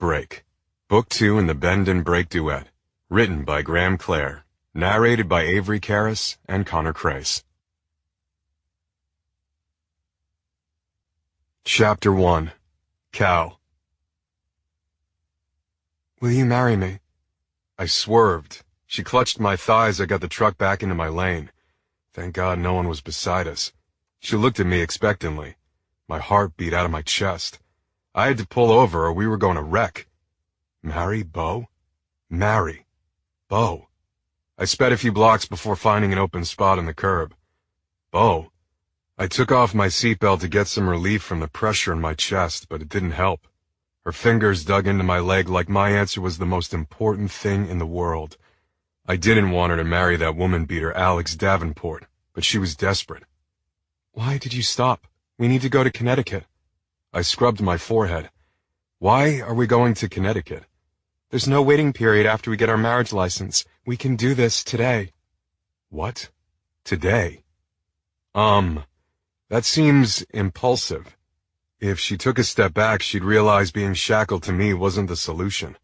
Break. Book 2 in the Bend and Break Duet. Written by Grahame Clare. Narrated by Avery Karras and Connor Crace. Chapter 1. Cal. Will you marry me? I swerved. She clutched my thighs. I got the truck back into my lane. Thank God no one was beside us. She looked at me expectantly. My heart beat out of my chest. I had to pull over or we were going to wreck. Marry Bo? Marry Bo. I sped a few blocks before finding an open spot on the curb. Bo. I took off my seatbelt to get some relief from the pressure in my chest, but it didn't help. Her fingers dug into my leg like my answer was the most important thing in the world. I didn't want her to marry that woman-beater Alex Davenport, but she was desperate. Why did you stop? We need to go to Connecticut. I scrubbed my forehead. Why are we going to Connecticut? There's no waiting period after we get our marriage license. We can do this today. What? Today? That seems impulsive. If she took a step back, she'd realize being shackled to me wasn't the solution.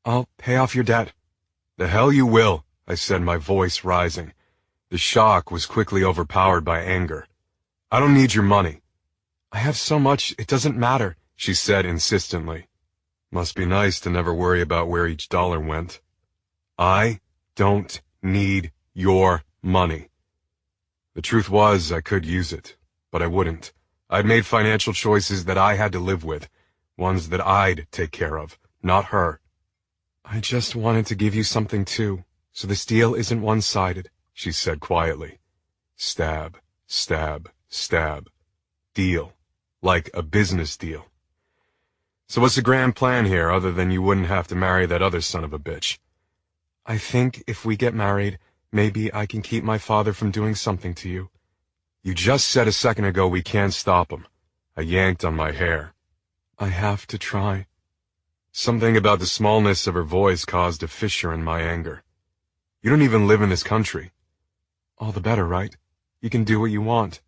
I'll pay off your debt. The hell you will, I said, my voice rising. The shock was quickly overpowered by anger. I don't need your money. I have so much, it doesn't matter, she said insistently. Must be nice to never worry about where each dollar went. I don't need your money. The truth was, I could use it, but I wouldn't. I'd made financial choices that I had to live with, ones that I'd take care of, not her. I just wanted to give you something too, so this deal isn't one-sided, she said quietly. Stab, stab, stab. Deal. Like a business deal. So what's the grand plan here, other than you wouldn't have to marry that other son of a bitch? I think if we get married, maybe I can keep my father from doing something to you. You just said a second ago we can't stop him. I yanked on my hair. I have to try. Something about the smallness of her voice caused a fissure in my anger. You don't even live in this country. All the better, right? You can do what you want.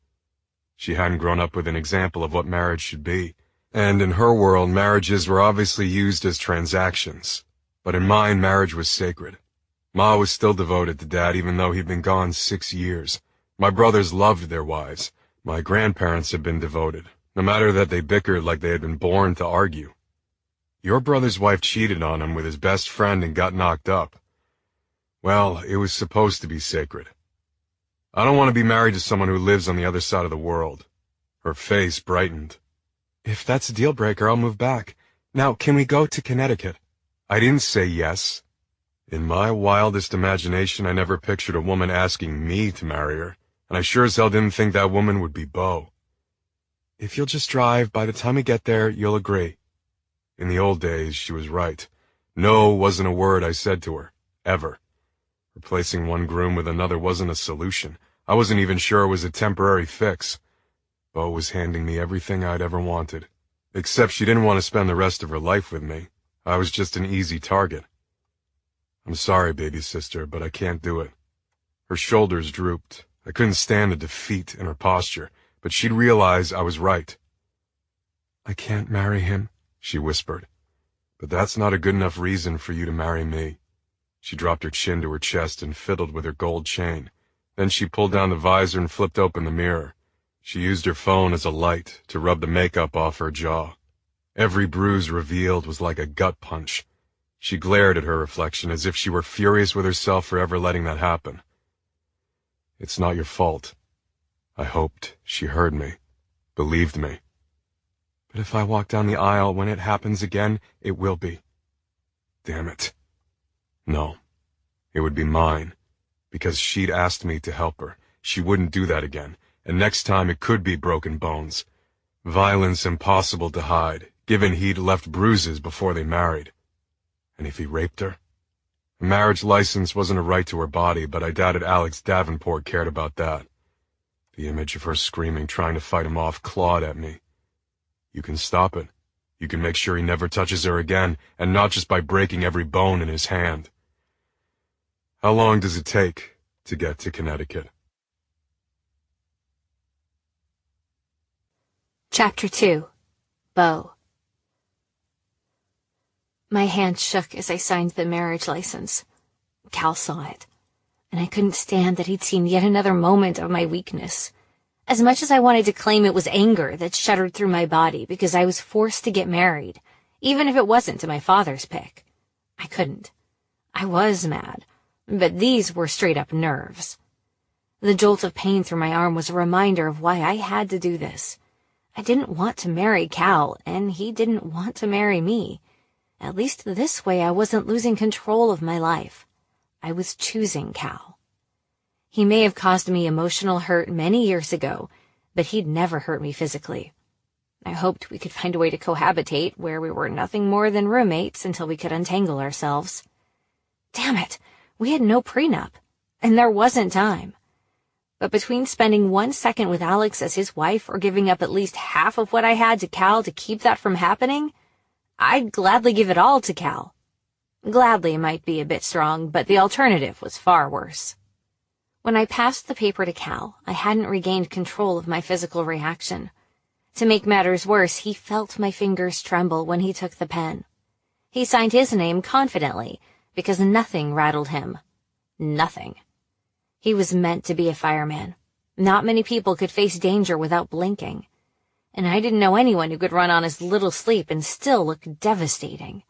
She hadn't grown up with an example of what marriage should be, and in her world, marriages were obviously used as transactions. But in mine, marriage was sacred. Ma was still devoted to Dad even though he'd been gone 6 years. My brothers loved their wives. My grandparents had been devoted, no matter that they bickered like they had been born to argue. Your brother's wife cheated on him with his best friend and got knocked up. Well, it was supposed to be sacred. I don't want to be married to someone who lives on the other side of the world. Her face brightened. If that's a deal breaker, I'll move back. Now, can we go to Connecticut? I didn't say yes. In my wildest imagination, I never pictured a woman asking me to marry her, and I sure as hell didn't think that woman would be Bo. If you'll just drive, by the time we get there, you'll agree. In the old days, she was right. No wasn't a word I said to her, ever. Replacing one groom with another wasn't a solution. I wasn't even sure it was a temporary fix. Bo was handing me everything I'd ever wanted. Except she didn't want to spend the rest of her life with me. I was just an easy target. I'm sorry, baby sister, but I can't do it. Her shoulders drooped. I couldn't stand the defeat in her posture, but she'd realize I was right. I can't marry him, she whispered. But that's not a good enough reason for you to marry me. She dropped her chin to her chest and fiddled with her gold chain. Then she pulled down the visor and flipped open the mirror. She used her phone as a light to rub the makeup off her jaw. Every bruise revealed was like a gut punch. She glared at her reflection as if she were furious with herself for ever letting that happen. It's not your fault. I hoped she heard me, believed me. But if I walk down the aisle when it happens again, it will be. Damn it. No, it would be mine, because she'd asked me to help her. She wouldn't do that again, and next time it could be broken bones. Violence impossible to hide, given he'd left bruises before they married. And if he raped her? A marriage license wasn't a right to her body, but I doubted Alex Davenport cared about that. The image of her screaming, trying to fight him off, clawed at me. You can stop it. You can make sure he never touches her again, and not just by breaking every bone in his hand. How long does it take to get to Connecticut? Chapter 2. Bo. My hand shook as I signed the marriage license. Cal saw it, and I couldn't stand that he'd seen yet another moment of my weakness. As much as I wanted to claim it was anger that shuddered through my body because I was forced to get married, even if it wasn't my father's pick, I couldn't. I was mad, but these were straight-up nerves. The jolt of pain through my arm was a reminder of why I had to do this. I didn't want to marry Cal, and he didn't want to marry me. At least this way I wasn't losing control of my life. I was choosing Cal. He may have caused me emotional hurt many years ago, but he'd never hurt me physically. I hoped we could find a way to cohabitate where we were nothing more than roommates until we could untangle ourselves. Damn it, we had no prenup, and there wasn't time. But between spending 1 second with Alex as his wife or giving up at least half of what I had to Cal to keep that from happening, I'd gladly give it all to Cal. Gladly might be a bit strong, but the alternative was far worse. When I passed the paper to Cal, I hadn't regained control of my physical reaction. To make matters worse, he felt my fingers tremble when he took the pen. He signed his name confidently, because nothing rattled him. Nothing. He was meant to be a fireman. Not many people could face danger without blinking. And I didn't know anyone who could run on as little sleep and still look devastating.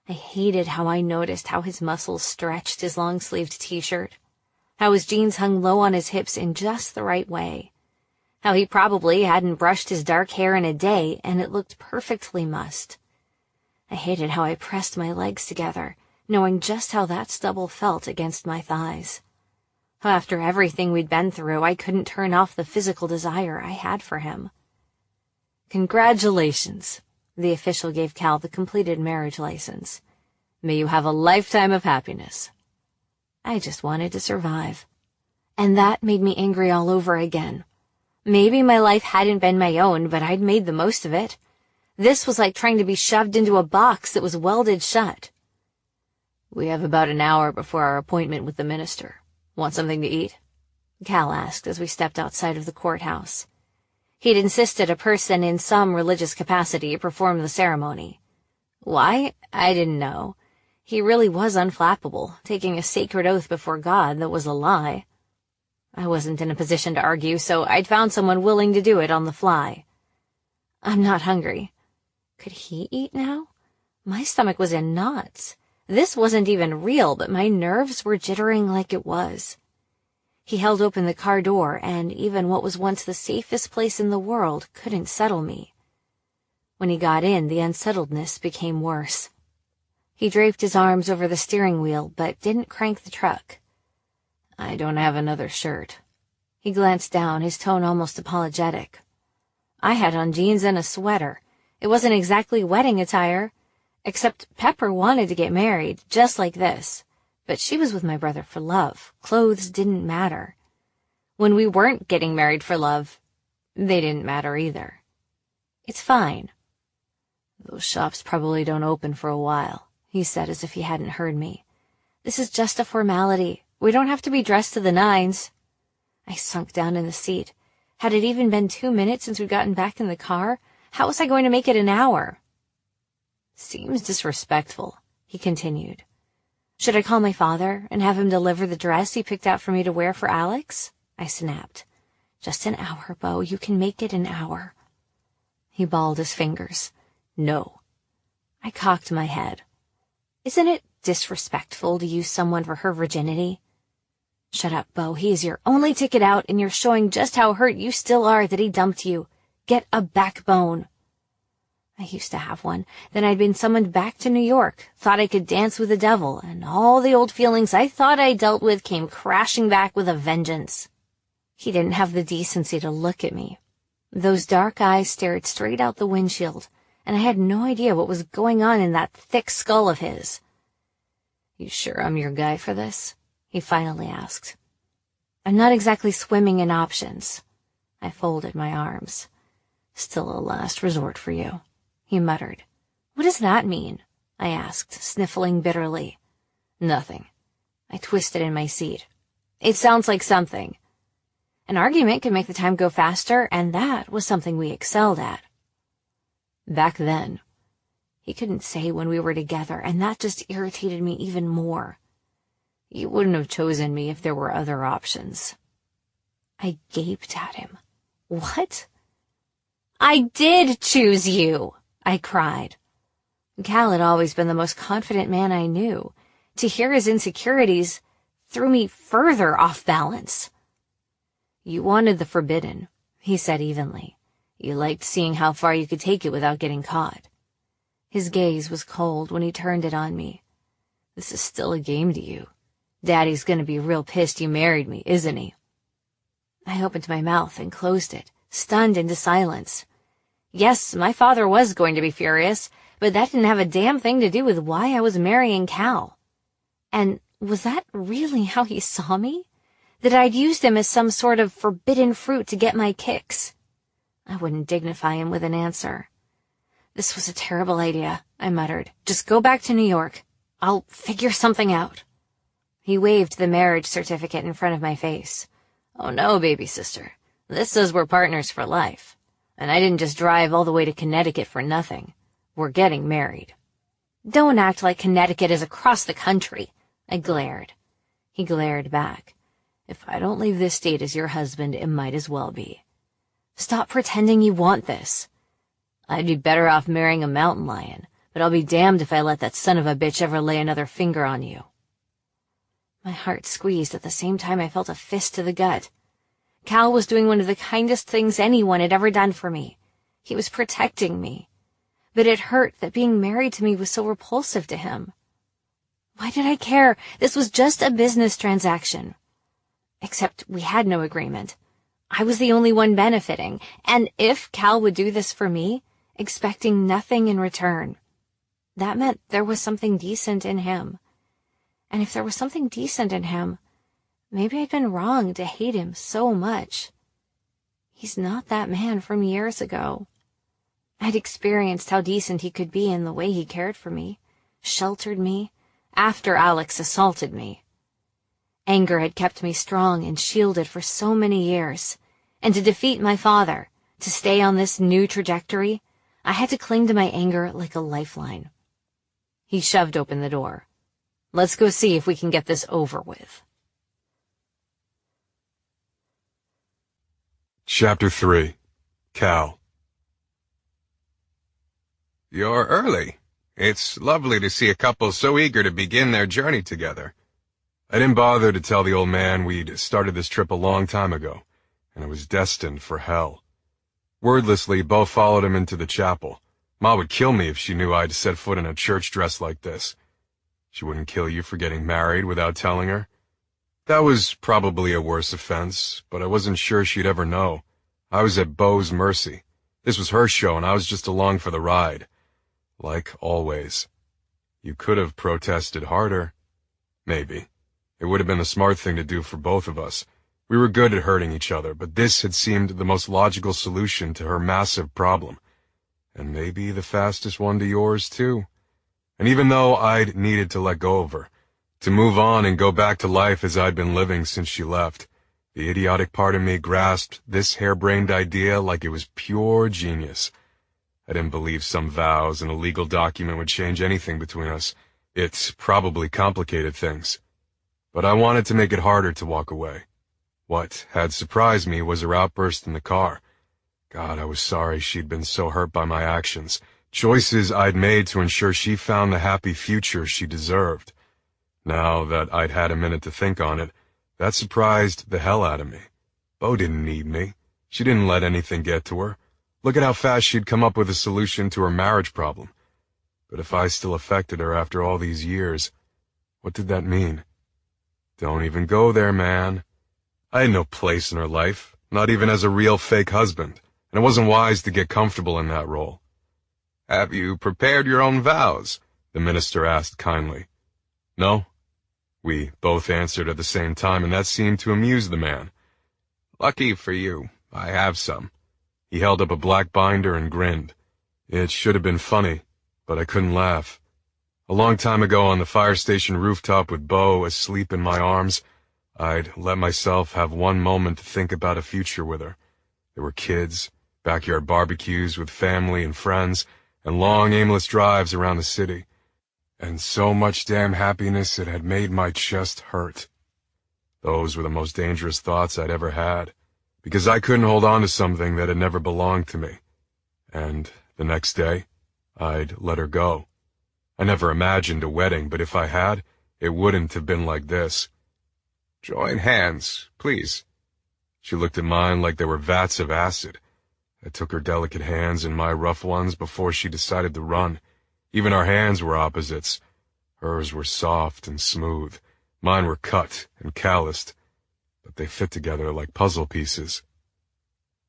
I hated how I noticed how his muscles stretched his long-sleeved t-shirt, how his jeans hung low on his hips in just the right way, how he probably hadn't brushed his dark hair in a day and it looked perfectly mussed. I hated how I pressed my legs together, knowing just how that stubble felt against my thighs. After everything we'd been through, I couldn't turn off the physical desire I had for him. "Congratulations," the official gave Cal the completed marriage license. "May you have a lifetime of happiness." I just wanted to survive. And that made me angry all over again. Maybe my life hadn't been my own, but I'd made the most of it. This was like trying to be shoved into a box that was welded shut. "We have about an hour before our appointment with the minister. Want something to eat?" Cal asked as we stepped outside of the courthouse. He'd insisted a person in some religious capacity perform the ceremony. Why? I didn't know. He really was unflappable, taking a sacred oath before God that was a lie. I wasn't in a position to argue, so I'd found someone willing to do it on the fly. "I'm not hungry." Could he eat now? My stomach was in knots. This wasn't even real, but my nerves were jittering like it was. He held open the car door, and even what was once the safest place in the world couldn't settle me. When he got in, the unsettledness became worse. He draped his arms over the steering wheel, but didn't crank the truck. "I don't have another shirt." He glanced down, his tone almost apologetic. I had on jeans and a sweater. It wasn't exactly wedding attire. Except Pepper wanted to get married, just like this. But she was with my brother for love. Clothes didn't matter. When we weren't getting married for love, they didn't matter either. "It's fine." "Those shops probably don't open for a while," he said as if he hadn't heard me. "This is just a formality. We don't have to be dressed to the nines." I sunk down in the seat. Had it even been 2 minutes since we'd gotten back in the car? How was I going to make it an hour? "Seems disrespectful," he continued. "Should I call my father and have him deliver the dress he picked out for me to wear for Alex?" I snapped. "Just an hour, Bo. You can make it an hour." He balled his fingers. "No." I cocked my head. "Isn't it disrespectful to use someone for her virginity?" "Shut up, Bo. He is your only ticket out, and you're showing just how hurt you still are that he dumped you. Get a backbone." I used to have one. Then I'd been summoned back to New York, thought I could dance with the devil, and all the old feelings I thought I dealt with came crashing back with a vengeance. He didn't have the decency to look at me. Those dark eyes stared straight out the windshield, and I had no idea what was going on in that thick skull of his. "You sure I'm your guy for this?" he finally asked. "I'm not exactly swimming in options." I folded my arms. "Still a last resort for you," he muttered. "What does that mean?" I asked, sniffling bitterly. "Nothing." I twisted in my seat. "It sounds like something." An argument could make the time go faster, and that was something we excelled at. "Back then." He couldn't say when we were together, and that just irritated me even more. You wouldn't have chosen me if there were other options. I gaped at him. What? I did choose you, I cried. Cal had always been the most confident man I knew. To hear his insecurities threw me further off balance. You wanted the forbidden, he said evenly. You liked seeing how far you could take it without getting caught. His gaze was cold when he turned it on me. This is still a game to you. Daddy's gonna be real pissed you married me, isn't he? I opened my mouth and closed it, stunned into silence. Yes, my father was going to be furious, but that didn't have a damn thing to do with why I was marrying Cal. And was that really how he saw me? That I'd used him as some sort of forbidden fruit to get my kicks? I wouldn't dignify him with an answer. This was a terrible idea, I muttered. Just go back to New York. I'll figure something out. He waved the marriage certificate in front of my face. Oh no, baby sister. This says we're partners for life. And I didn't just drive all the way to Connecticut for nothing. We're getting married. Don't act like Connecticut is across the country, I glared. He glared back. If I don't leave this state as your husband, it might as well be. Stop pretending you want this. I'd be better off marrying a mountain lion, but I'll be damned if I let that son of a bitch ever lay another finger on you. My heart squeezed at the same time I felt a fist to the gut. Cal was doing one of the kindest things anyone had ever done for me. He was protecting me. But it hurt that being married to me was so repulsive to him. Why did I care? This was just a business transaction. Except we had no agreement. I was the only one benefiting, and if Cal would do this for me, expecting nothing in return, that meant there was something decent in him. And if there was something decent in him, maybe I'd been wrong to hate him so much. He's not that man from years ago. I'd experienced how decent he could be in the way he cared for me, sheltered me, after Alex assaulted me. Anger had kept me strong and shielded for so many years, and to defeat my father, to stay on this new trajectory, I had to cling to my anger like a lifeline. He shoved open the door. Let's go see if we can get this over with. Chapter 3. Cal. You're early. It's lovely to see a couple so eager to begin their journey together. I didn't bother to tell the old man we'd started this trip a long time ago, and it was destined for hell. Wordlessly, Bo followed him into the chapel. Ma would kill me if she knew I'd set foot in a church dress like this. She wouldn't kill you for getting married without telling her. That was probably a worse offense, but I wasn't sure she'd ever know. I was at Bo's mercy. This was her show, and I was just along for the ride. Like always. You could have protested harder. Maybe. It would have been the smart thing to do for both of us. We were good at hurting each other, but this had seemed the most logical solution to her massive problem. And maybe the fastest one to yours, too. And even though I'd needed to let go of her, to move on and go back to life as I'd been living since she left, the idiotic part of me grasped this harebrained idea like it was pure genius. I didn't believe some vows and a legal document would change anything between us. It probably complicated things. But I wanted to make it harder to walk away. What had surprised me was her outburst in the car. God, I was sorry she'd been so hurt by my actions, choices I'd made to ensure she found the happy future she deserved. Now that I'd had a minute to think on it, that surprised the hell out of me. Bo didn't need me. She didn't let anything get to her. Look at how fast she'd come up with a solution to her marriage problem. But if I still affected her after all these years, what did that mean? Don't even go there, man. I had no place in her life, not even as a real fake husband, and it wasn't wise to get comfortable in that role. Have you prepared your own vows? The minister asked kindly. No. We both answered at the same time, and that seemed to amuse the man. Lucky for you, I have some. He held up a black binder and grinned. It should have been funny, but I couldn't laugh. A long time ago on the fire station rooftop with Bo asleep in my arms, I'd let myself have one moment to think about a future with her. There were kids, backyard barbecues with family and friends, and long aimless drives around the city, and so much damn happiness it had made my chest hurt. Those were the most dangerous thoughts I'd ever had, because I couldn't hold on to something that had never belonged to me. And the next day, I'd let her go. I never imagined a wedding, but if I had, it wouldn't have been like this. Join hands, please. She looked at mine like they were vats of acid. I took her delicate hands in my rough ones before she decided to run. Even our hands were opposites. Hers were soft and smooth. Mine were cut and calloused, but they fit together like puzzle pieces.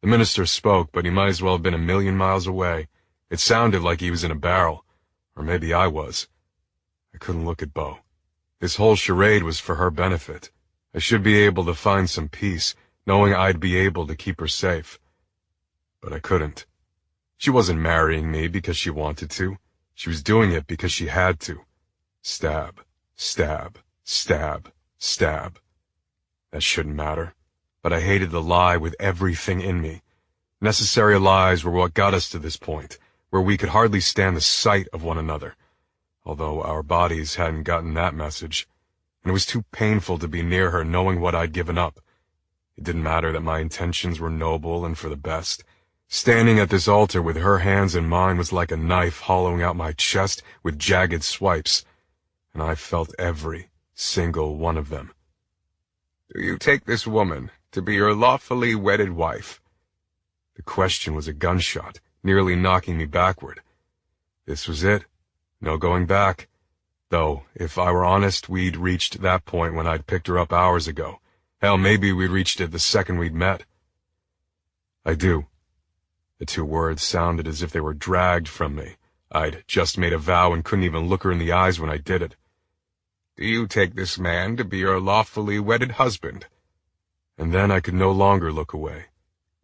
The minister spoke, but he might as well have been 1,000,000 miles away. It sounded like he was in a barrel, or maybe I was. I couldn't look at Bo. This whole charade was for her benefit. I should be able to find some peace, knowing I'd be able to keep her safe. But I couldn't. She wasn't marrying me because she wanted to. She was doing it because she had to. Stab, stab, stab, stab. That shouldn't matter, but I hated the lie with everything in me. Necessary lies were what got us to this point, where we could hardly stand the sight of one another, although our bodies hadn't gotten that message, and it was too painful to be near her knowing what I'd given up. It didn't matter that my intentions were noble and for the best. Standing at this altar with her hands in mine was like a knife hollowing out my chest with jagged swipes, and I felt every single one of them. Do you take this woman to be your lawfully wedded wife? The question was a gunshot, nearly knocking me backward. This was it. No going back. Though, if I were honest, we'd reached that point when I'd picked her up hours ago. Hell, maybe we'd reached it the second we'd met. I do. The two words sounded as if they were dragged from me. I'd just made a vow and couldn't even look her in the eyes when I did it. Do you take this man to be your lawfully wedded husband? And then I could no longer look away.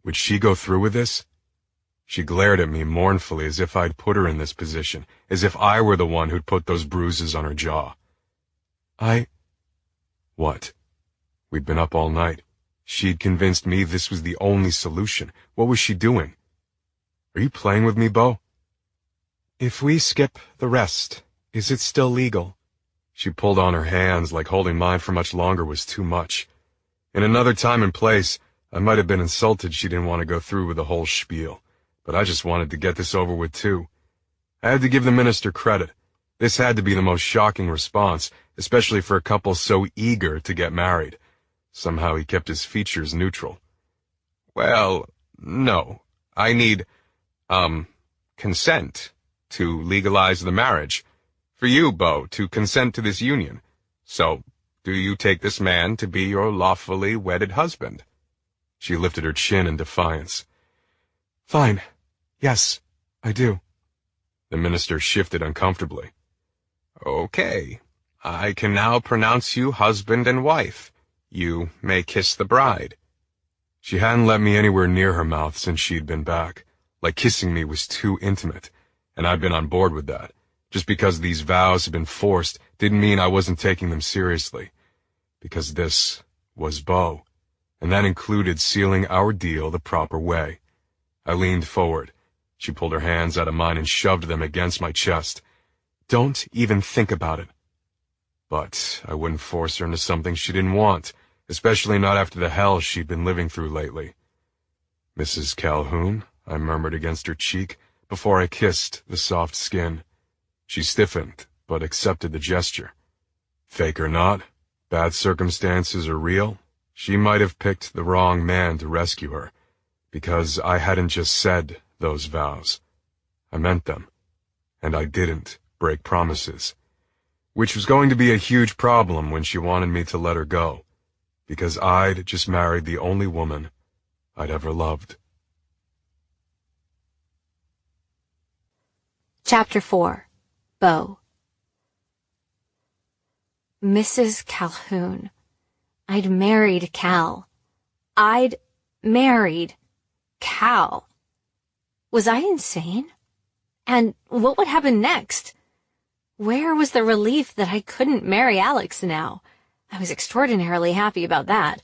Would she go through with this? She glared at me mournfully as if I'd put her in this position, as if I were the one who'd put those bruises on her jaw. What? We'd been up all night. She'd convinced me this was the only solution. What was she doing? Are you playing with me, Bo? If we skip the rest, is it still legal? She pulled on her hands like holding mine for much longer was too much. In another time and place, I might have been insulted she didn't want to go through with the whole spiel, but I just wanted to get this over with too. I had to give the minister credit. This had to be the most shocking response, especially for a couple so eager to get married. Somehow he kept his features neutral. Well, no. I need, consent to legalize the marriage. For you, Bo, to consent to this union. So, do you take this man to be your lawfully wedded husband? She lifted her chin in defiance. Fine. Yes, I do. The minister shifted uncomfortably. Okay. I can now pronounce you husband and wife. You may kiss the bride. She hadn't let me anywhere near her mouth since she'd been back. Like kissing me was too intimate, and I'd been on board with that. Just because these vows had been forced didn't mean I wasn't taking them seriously. Because this was Bo, and that included sealing our deal the proper way. I leaned forward. She pulled her hands out of mine and shoved them against my chest. Don't even think about it. But I wouldn't force her into something she didn't want, especially not after the hell she'd been living through lately. Mrs. Calhoun, I murmured against her cheek before I kissed the soft skin. She stiffened, but accepted the gesture. Fake or not, bad circumstances are real. She might have picked the wrong man to rescue her, because I hadn't just said those vows. I meant them, and I didn't break promises, which was going to be a huge problem when she wanted me to let her go, because I'd just married the only woman I'd ever loved. Chapter 4. Bo. Mrs. Calhoun. I'd married Cal. I'd married Cal. Was I insane? And what would happen next? Where was the relief that I couldn't marry Alex now? I was extraordinarily happy about that.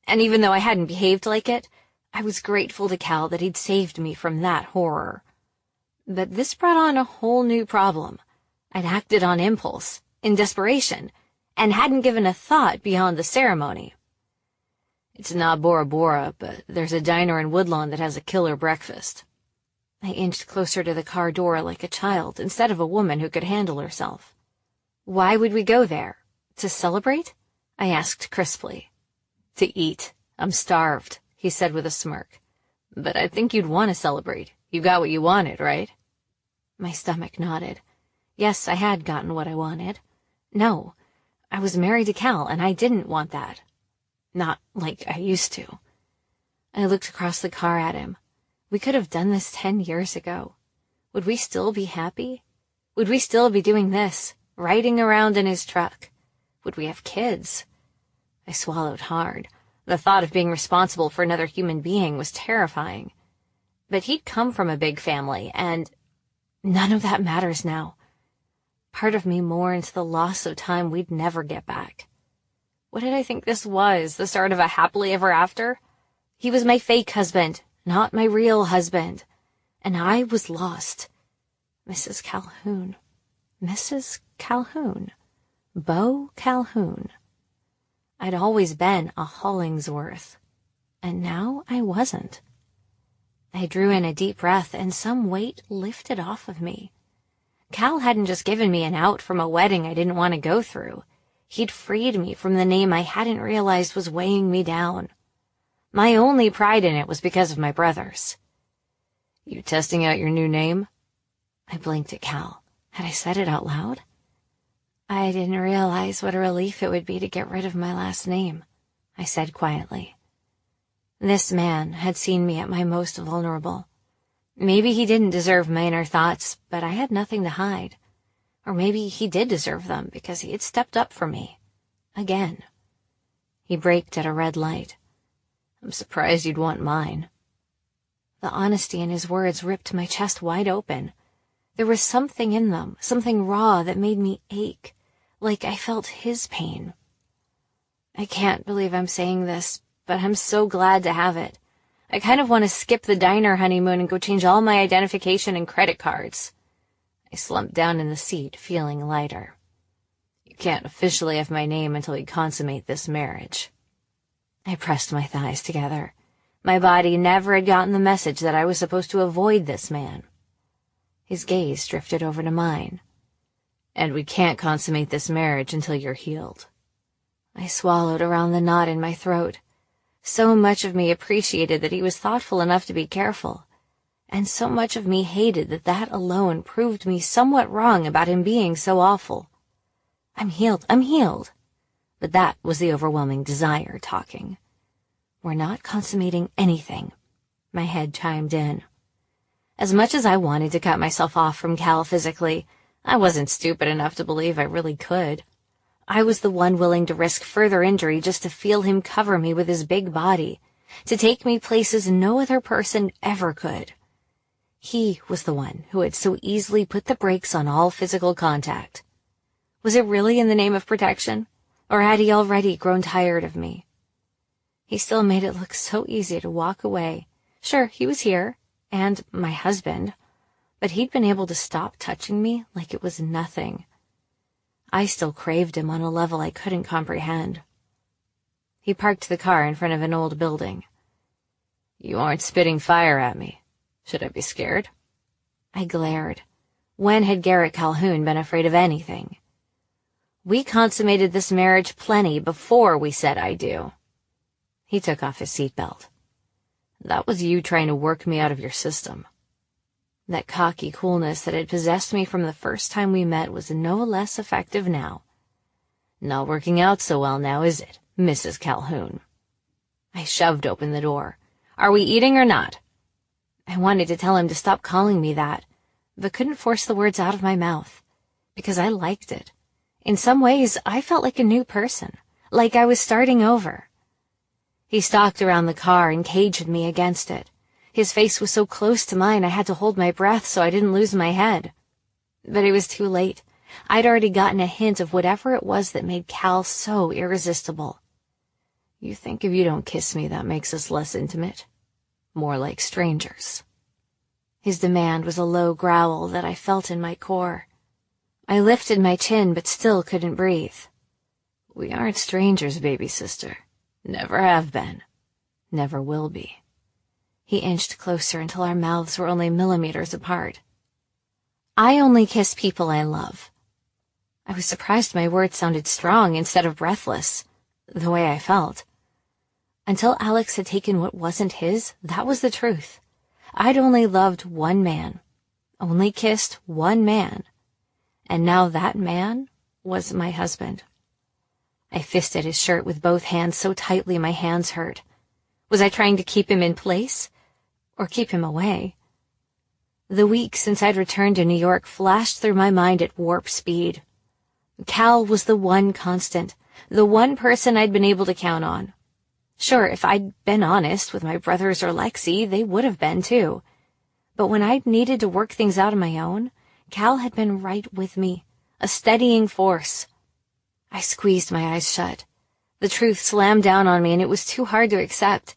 And even though I hadn't behaved like it, I was grateful to Cal that he'd saved me from that horror. But this brought on a whole new problem. I'd acted on impulse, in desperation, and hadn't given a thought beyond the ceremony. It's not Bora Bora, but there's a diner in Woodlawn that has a killer breakfast. I inched closer to the car door like a child instead of a woman who could handle herself. Why would we go there? To celebrate? I asked crisply. To eat. I'm starved, he said with a smirk. But I think you'd want to celebrate. You got what you wanted, right? My stomach nodded. Yes, I had gotten what I wanted. No, I was married to Cal, and I didn't want that. Not like I used to. I looked across the car at him. We could have done this 10 years ago. Would we still be happy? Would we still be doing this, riding around in his truck? Would we have kids? I swallowed hard. The thought of being responsible for another human being was terrifying. But he'd come from a big family, and none of that matters now. Part of me mourns the loss of time we'd never get back. What did I think this was, the start of a happily ever after? He was my fake husband, not my real husband. And I was lost. Mrs. Calhoun. Mrs. Calhoun. Beau Calhoun. I'd always been a Hollingsworth. And now I wasn't. I drew in a deep breath, and some weight lifted off of me. Cal hadn't just given me an out from a wedding I didn't want to go through. He'd freed me from the name I hadn't realized was weighing me down. My only pride in it was because of my brothers. You testing out your new name? I blinked at Cal. Had I said it out loud? I didn't realize what a relief it would be to get rid of my last name, I said quietly. This man had seen me at my most vulnerable. Maybe he didn't deserve my inner thoughts, but I had nothing to hide. Or maybe he did deserve them because he had stepped up for me. Again. He braked at a red light. I'm surprised you'd want mine. The honesty in his words ripped my chest wide open. There was something in them, something raw that made me ache, like I felt his pain. I can't believe I'm saying this, but I'm so glad to have it. I kind of want to skip the diner honeymoon and go change all my identification and credit cards. I slumped down in the seat, feeling lighter. You can't officially have my name until we consummate this marriage. I pressed my thighs together. My body never had gotten the message that I was supposed to avoid this man. His gaze drifted over to mine. And we can't consummate this marriage until you're healed. I swallowed around the knot in my throat. So much of me appreciated that he was thoughtful enough to be careful, and so much of me hated that that alone proved me somewhat wrong about him being so awful. I'm healed. But that was the overwhelming desire talking. We're not consummating anything, my head chimed in. As much as I wanted to cut myself off from Cal physically, I wasn't stupid enough to believe I really could. I was the one willing to risk further injury just to feel him cover me with his big body, to take me places no other person ever could. He was the one who had so easily put the brakes on all physical contact. Was it really in the name of protection, or had he already grown tired of me? He still made it look so easy to walk away. Sure, he was here, and my husband, but he'd been able to stop touching me like it was nothing. I still craved him on a level I couldn't comprehend. He parked the car in front of an old building. You aren't spitting fire at me. Should I be scared? I glared. When had Garrett Calhoun been afraid of anything? We consummated this marriage plenty before we said I do. He took off his seatbelt. That was you trying to work me out of your system. That cocky coolness that had possessed me from the first time we met was no less effective now. Not working out so well now, is it, Mrs. Calhoun? I shoved open the door. Are we eating or not? I wanted to tell him to stop calling me that, but couldn't force the words out of my mouth, because I liked it. In some ways, I felt like a new person, like I was starting over. He stalked around the car and caged me against it. His face was so close to mine I had to hold my breath so I didn't lose my head. But it was too late. I'd already gotten a hint of whatever it was that made Cal so irresistible. You think if you don't kiss me that makes us less intimate? More like strangers. His demand was a low growl that I felt in my core. I lifted my chin but still couldn't breathe. We aren't strangers, baby sister. Never have been. Never will be. He inched closer until our mouths were only millimeters apart. I only kiss people I love. I was surprised my words sounded strong instead of breathless, the way I felt. Until Alex had taken what wasn't his, that was the truth. I'd only loved one man, only kissed one man, and now that man was my husband. I fisted his shirt with both hands so tightly my hands hurt. Was I trying to keep him in place, or keep him away? The week since I'd returned to New York flashed through my mind at warp speed. Cal was the one constant, the one person I'd been able to count on. Sure, if I'd been honest with my brothers or Lexi, they would have been too. But when I'd needed to work things out on my own, Cal had been right with me, a steadying force. I squeezed my eyes shut. The truth slammed down on me, and it was too hard to accept.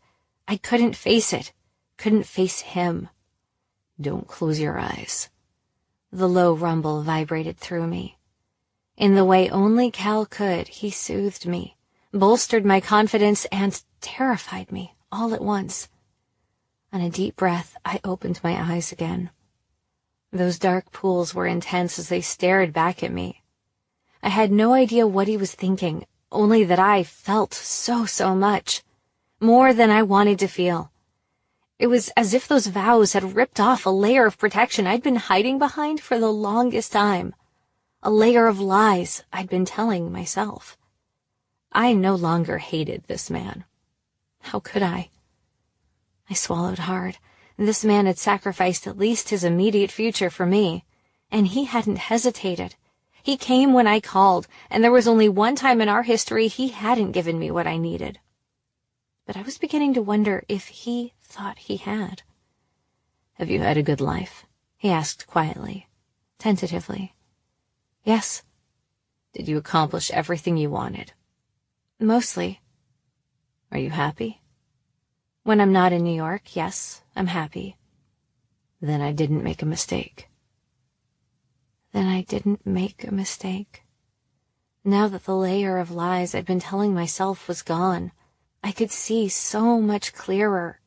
I couldn't face it, couldn't face him. Don't close your eyes. The low rumble vibrated through me. In the way only Cal could, he soothed me, bolstered my confidence, and terrified me all at once. On a deep breath, I opened my eyes again. Those dark pools were intense as they stared back at me. I had no idea what he was thinking, only that I felt so much, more than I wanted to feel. It was as if those vows had ripped off a layer of protection I'd been hiding behind for the longest time, a layer of lies I'd been telling myself. I no longer hated this man. How could I? I swallowed hard. This man had sacrificed at least his immediate future for me, and he hadn't hesitated. He came when I called, and there was only one time in our history he hadn't given me what I needed. But I was beginning to wonder if he thought he had. Have you had a good life? He asked quietly, tentatively. Yes. Did you accomplish everything you wanted? Mostly. Are you happy? When I'm not in New York, yes, I'm happy. Then I didn't make a mistake. Then I didn't make a mistake. Now that the layer of lies I'd been telling myself was gone, I could see so much clearer.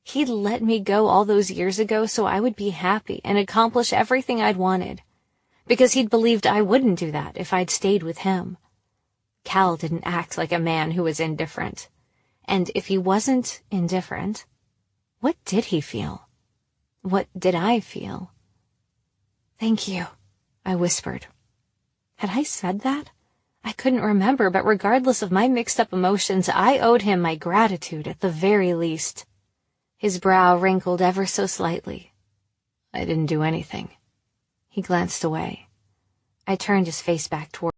He'd let me go all those years ago so I would be happy and accomplish everything I'd wanted, because he'd believed I wouldn't do that if I'd stayed with him. Cal didn't act like a man who was indifferent. And if he wasn't indifferent, what did he feel? What did I feel? Thank you, I whispered. Had I said that? I couldn't remember, but regardless of my mixed-up emotions, I owed him my gratitude at the very least. His brow wrinkled ever so slightly. I didn't do anything. He glanced away. I turned his face back toward